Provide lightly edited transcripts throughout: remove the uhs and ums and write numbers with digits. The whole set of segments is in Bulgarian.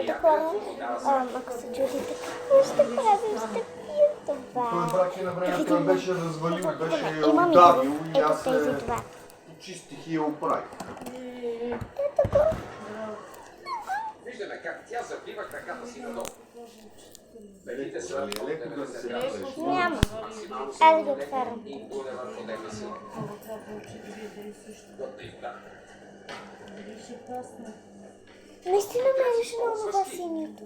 Здравейте хора, ако се чудите какво ще правим, ще пием това. Той брак на времето беше развалил, беше я Имам удавил и и ето аз тези два. почистих и я оправих. Ето го. Виждаме как тя забива краката си надолу. Белите са Леко да се разреш. Няма. Айде да отварям. и буде върху дека си. Готна и вода. Наистина ме беше на това синьото.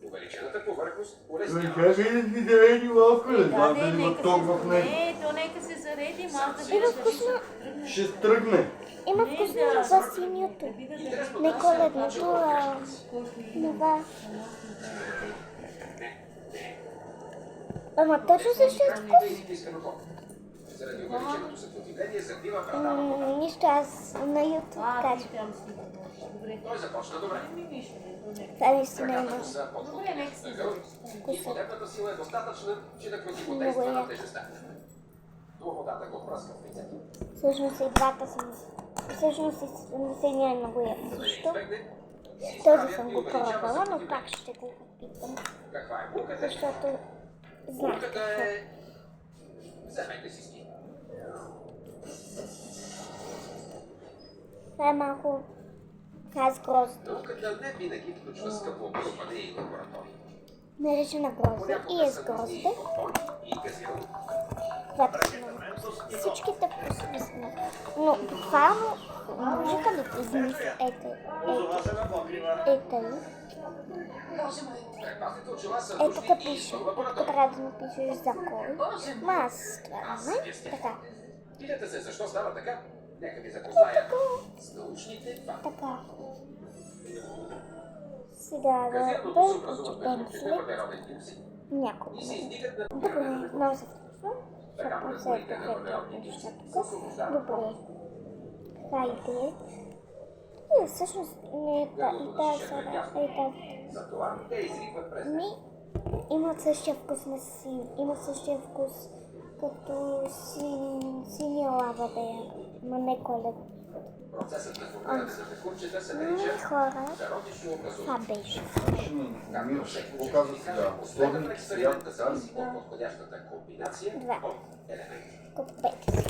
Увеличената повърхност Той улеснява. как е да си зареди малко, не знам дали има нека ток се в него. Не, то нека се зареди малко. Има вкусно, Ще тръгне. има вкусно на това синьото. Не коледното, а това. Ама точно същия вкус. Изисканото. Заради увеличеното съпротивление забива врата. Нищо, аз на YouTube кажа. Той започна добре. Това наистина Краката има. му са под Добре, нека се ъгъл и подебната сила е достатъчна, че да противодейства на тежестта. До водата го пръска в лицето. Всъщност и двата съм. Всъщност и синия е много яко. За да я Защо? избегне, си Този изправя съм и го увеличава пробвала, но съпротивлението. пак ще го опитам. Каква е булката? Защото знам Булката какво. е... Вземете си ски. Това е малко това с грозд. Науката не винаги включва скъпо оборудване и лаборатории. Наречена грозде и Понякога е с са грозде. нужни контрол и газирано. Двата са много вкусни. Всичките вкусни са. Но буквално можеха да измисля ето Предпазните очила са ето нужни тук и пише. в Тук лаборатории. трябва да напишеш за кой. Ма аз това не. Така. Питате се защо става така? Нека ви запозная с научните факти. Така. Сега да Газираното се образува с прочетем продуктите след въглероден диоксид няколко. и се издигат на Добре, много се включвам. така Защото все молекулите на пак въглероден е диоксид неща се тук. освобождават. Добре. Хайде. И всъщност не е тази сега. Е тази. Затова те изригват през Ми имат същия вкус на имат същия вкус като синя лава да е, но не колед. процесът на формиране на мекурчета се нарича Хора, зародишно това образуване. беше. Ще ни информираш. Какво каза сега? Последната Вторник, експеримента сега, зависи от подходящата комбинация Два. от елементи. Купете.